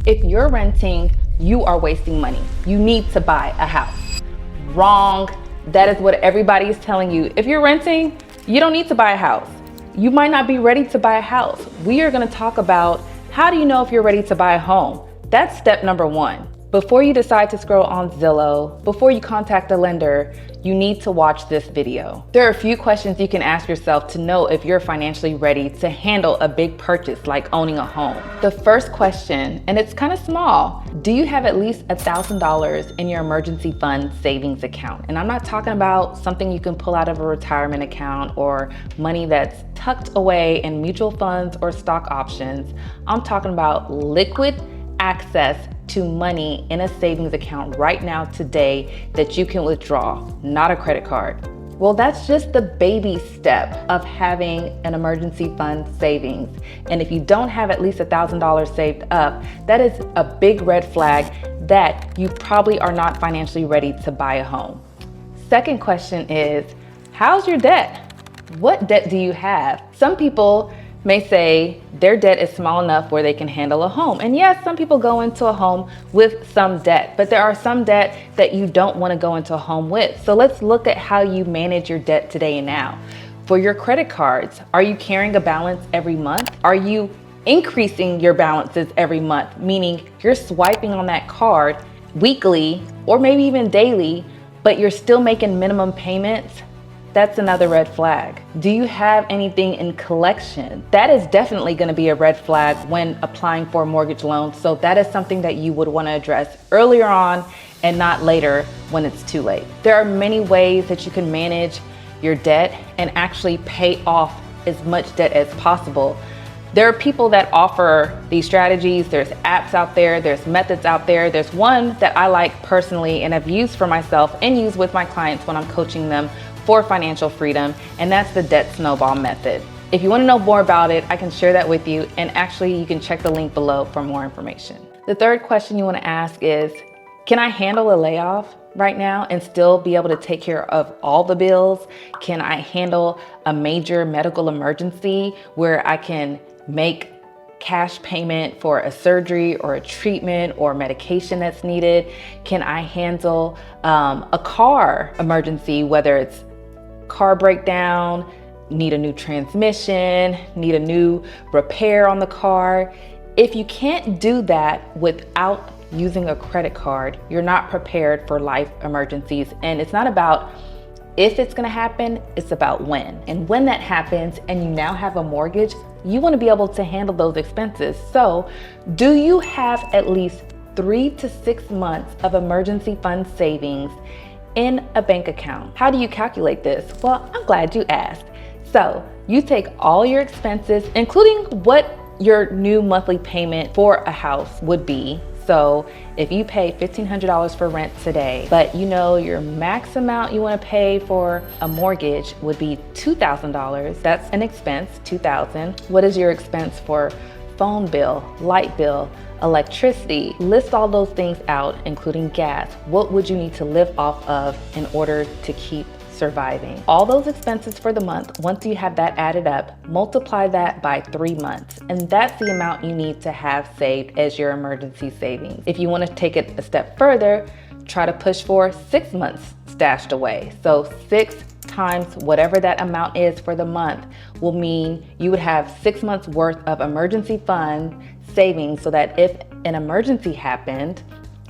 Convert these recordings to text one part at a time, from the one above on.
If you're renting, you are wasting money. You need to buy a house. Wrong. That is what everybody is telling you. If you're renting, you don't need to buy a house. You might not be ready to buy a house. We are going to talk about how do you know if you're ready to buy a home? That's step number one. Before you decide to scroll on Zillow, before you contact a lender, you need to watch this video. There are a few questions you can ask yourself to know if you're financially ready to handle a big purchase like owning a home. The first question, and it's kind of small, do you have at least $1,000 in your emergency fund savings account? And I'm not talking about something you can pull out of a retirement account or money that's tucked away in mutual funds or stock options. I'm talking about liquid access to money in a savings account right now today that you can withdraw, not a credit card. Well, that's just the baby step of having an emergency fund savings. And if you don't have at least $1,000 saved up, that is a big red flag that you probably are not financially ready to buy a home. Second question is, how's your debt? What debt do you have? Some people may say their debt is small enough where they can handle a home. And yes, some people go into a home with some debt, but there are some debt that you don't want to go into a home with. So let's look at how you manage your debt today and now. For your credit cards, are you carrying a balance every month? Are you increasing your balances every month? Meaning you're swiping on that card weekly or maybe even daily, but you're still making minimum payments? That's another red flag. Do you have anything in collection? That is definitely going to be a red flag when applying for a mortgage loan. So that is something that you would want to address earlier on and not later when it's too late. There are many ways that you can manage your debt and actually pay off as much debt as possible. There are people that offer these strategies. There's apps out there, there's methods out there. There's one that I like personally and have used for myself and use with my clients when I'm coaching them for financial freedom, and that's the Debt Snowball Method. If you want to know more about it, I can share that with you, and actually you can check the link below for more information. The third question you want to ask is, can I handle a layoff right now and still be able to take care of all the bills? Can I handle a major medical emergency where I can make cash payment for a surgery or a treatment or medication that's needed? Can I handle a car emergency, whether it's car breakdown, need a new transmission, need a new repair on the car? If you can't do that without using a credit card, you're not prepared for life emergencies. And it's not about if it's gonna happen, it's about when. And when that happens and you now have a mortgage, you wanna be able to handle those expenses. So do you have at least 3 to 6 months of emergency fund savings in a bank account? How do you calculate this? Well, I'm glad you asked. So you take all your expenses, including what your new monthly payment for a house would be. So if you pay $1,500 for rent today, but you know your max amount you want to pay for a mortgage would be $2,000. That's an expense, $2,000. What is your expense for phone bill, light bill, electricity? List all those things out, including gas. What would you need to live off of in order to keep surviving? All those expenses for the month, once you have that added up, multiply that by 3 months. And that's the amount you need to have saved as your emergency savings. If you want to take it a step further, try to push for 6 months stashed away. So 6 times whatever that amount is for the month will mean you would have 6 months worth of emergency fund savings, so that if an emergency happened,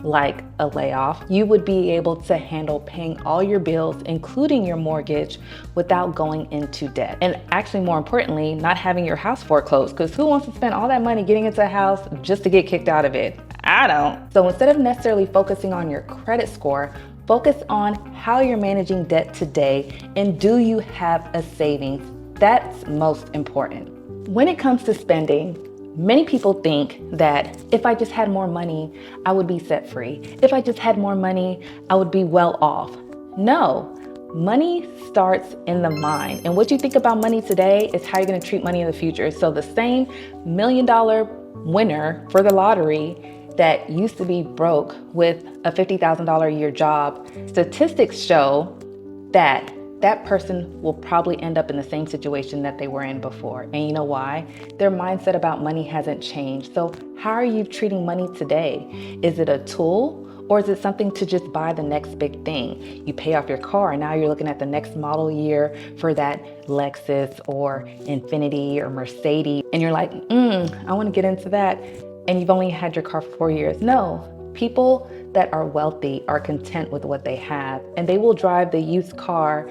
like a layoff, you would be able to handle paying all your bills, including your mortgage, without going into debt. And actually, more importantly, not having your house foreclosed, because who wants to spend all that money getting into a house just to get kicked out of it? I don't. So instead of necessarily focusing on your credit score, focus on how you're managing debt today, and do you have a savings? That's most important. When it comes to spending, many people think that if I just had more money, I would be set free. If I just had more money, I would be well off. No, money starts in the mind. And what you think about money today is how you're gonna treat money in the future. So the same $1 million winner for the lottery that used to be broke with a $50,000 a year job, statistics show that that person will probably end up in the same situation that they were in before. And you know why? Their mindset about money hasn't changed. So how are you treating money today? Is it a tool? Or is it something to just buy the next big thing? You pay off your car and now you're looking at the next model year for that Lexus or Infiniti or Mercedes. And you're like, I want to get into that. And you've only had your car for 4 years. No, people that are wealthy are content with what they have, and they will drive the used car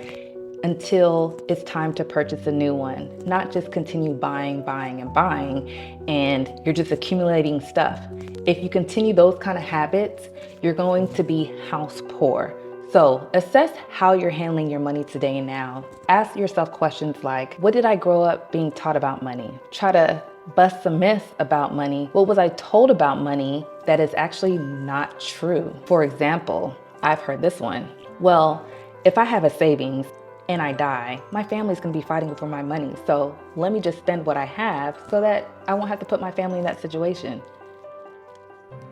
until it's time to purchase a new one, not just continue buying, and you're just accumulating stuff. If you continue those kind of habits, you're going to be house poor. So assess how you're handling your money today and now. Ask yourself questions like, what did I grow up being taught about money? Try to bust some myths about money. What was I told about money that is actually not true? For example, I've heard this one. Well, if I have a savings and I die, my family's gonna be fighting for my money. So let me just spend what I have so that I won't have to put my family in that situation.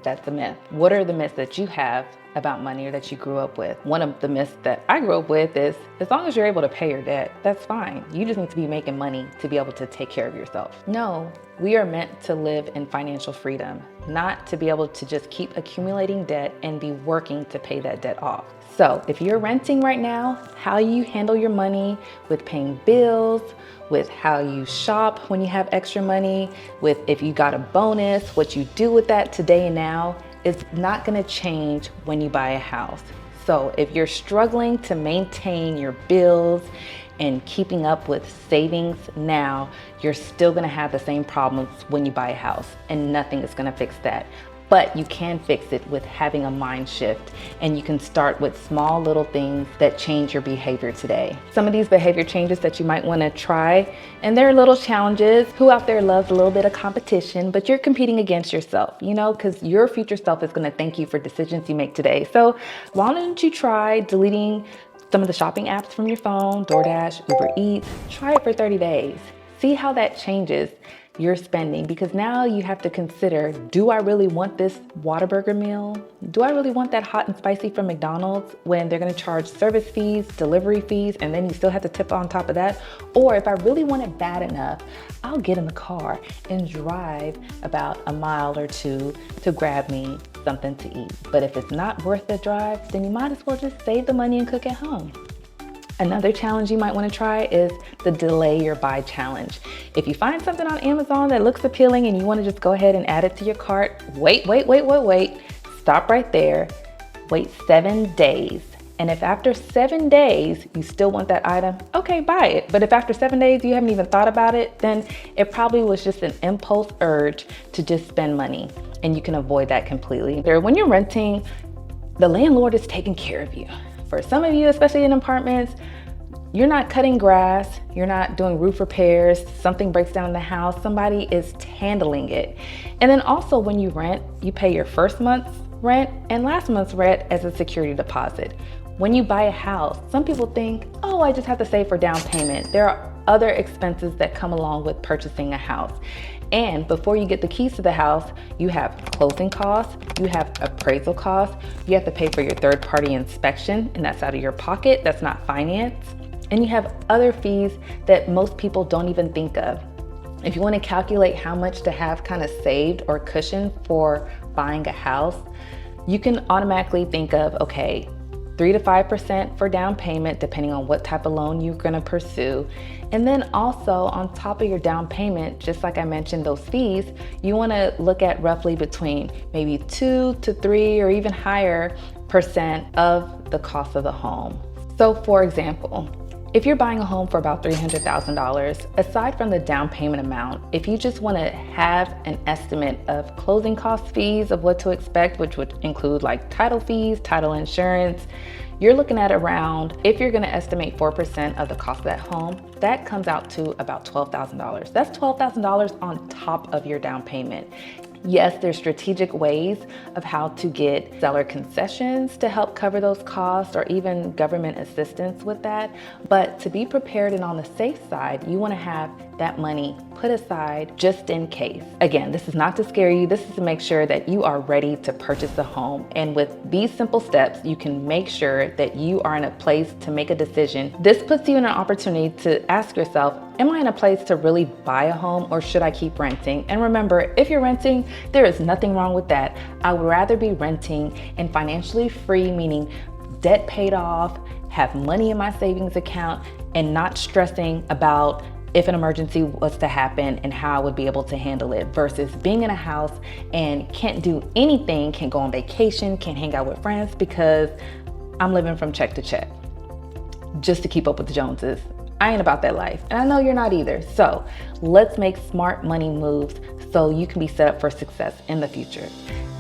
That's the myth. What are the myths that you have about money or that you grew up with? One of the myths that I grew up with is, as long as you're able to pay your debt, that's fine. You just need to be making money to be able to take care of yourself. No, we are meant to live in financial freedom, not to be able to just keep accumulating debt and be working to pay that debt off. So if you're renting right now, how you handle your money with paying bills, with how you shop when you have extra money, with if you got a bonus, what you do with that today and now, is not gonna change when you buy a house. So if you're struggling to maintain your bills and keeping up with savings now, you're still gonna have the same problems when you buy a house, and nothing is gonna fix that. But you can fix it with having a mind shift, and you can start with small little things that change your behavior today. Some of these behavior changes that you might want to try, and they're little challenges. Who out there loves a little bit of competition, but you're competing against yourself, because your future self is going to thank you for decisions you make today. So why don't you try deleting some of the shopping apps from your phone, DoorDash, Uber Eats. Try it for 30 days. See how that changes your spending, because now you have to consider, do I really want this Whataburger meal? Do I really want that hot and spicy from McDonald's when they're gonna charge service fees, delivery fees, and then you still have to tip on top of that? Or if I really want it bad enough, I'll get in the car and drive about a mile or two to grab me something to eat. But if it's not worth the drive, then you might as well just save the money and cook at home. Another challenge you might want to try is the delay your buy challenge. If you find something on Amazon that looks appealing and you want to just go ahead and add it to your cart, wait. Stop right there. Wait 7 days. And if after 7 days you still want that item, okay, buy it. But if after 7 days you haven't even thought about it, then it probably was just an impulse urge to just spend money, and you can avoid that completely. When you're renting, the landlord is taking care of you. For some of you, especially in apartments, you're not cutting grass, you're not doing roof repairs, something breaks down in the house, somebody is handling it. And then also when you rent, you pay your first month's rent and last month's rent as a security deposit. When you buy a house, some people think, oh, I just have to save for down payment. There are other expenses that come along with purchasing a house. And before you get the keys to the house, you have closing costs, you have appraisal costs, you have to pay for your third-party inspection, and that's out of your pocket, that's not finance. And you have other fees that most people don't even think of. If you want to calculate how much to have kind of saved or cushion for buying a house, you can automatically think of, okay, 3 to 5% for down payment, depending on what type of loan you're gonna pursue. And then also on top of your down payment, just like I mentioned, those fees, you wanna look at roughly between maybe 2 to 3 or even higher percent of the cost of the home. So for example, if you're buying a home for about $300,000, aside from the down payment amount, if you just want to have an estimate of closing cost fees of what to expect, which would include like title fees, title insurance, you're looking at around, if you're going to estimate 4% of the cost of that home, that comes out to about $12,000. That's $12,000 on top of your down payment. Yes, there's strategic ways of how to get seller concessions to help cover those costs, or even government assistance with that. But to be prepared and on the safe side, you want to have that money put aside just in case. Again, this is not to scare you. This is to make sure that you are ready to purchase a home. And with these simple steps, you can make sure that you are in a place to make a decision. This puts you in an opportunity to ask yourself, am I in a place to really buy a home, or should I keep renting? And remember, if you're renting, there is nothing wrong with that. I would rather be renting and financially free, meaning debt paid off, have money in my savings account, and not stressing about if an emergency was to happen and how I would be able to handle it, versus being in a house and can't do anything, can't go on vacation, can't hang out with friends because I'm living from check to check just to keep up with the Joneses. I ain't about that life, and I know you're not either. So let's make smart money moves so you can be set up for success in the future.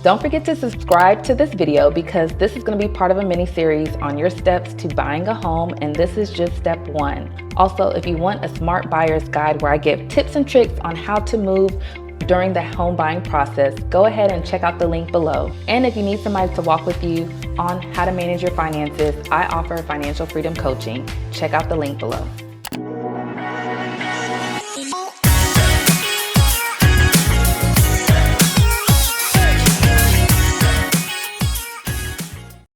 Don't forget to subscribe to this video, because this is going to be part of a mini series on your steps to buying a home, and this is just step 1. Also, if you want a smart buyer's guide where I give tips and tricks on how to move during the home buying process, go ahead and check out the link below. And if you need somebody to walk with you on how to manage your finances, I offer financial freedom coaching. Check out the link below.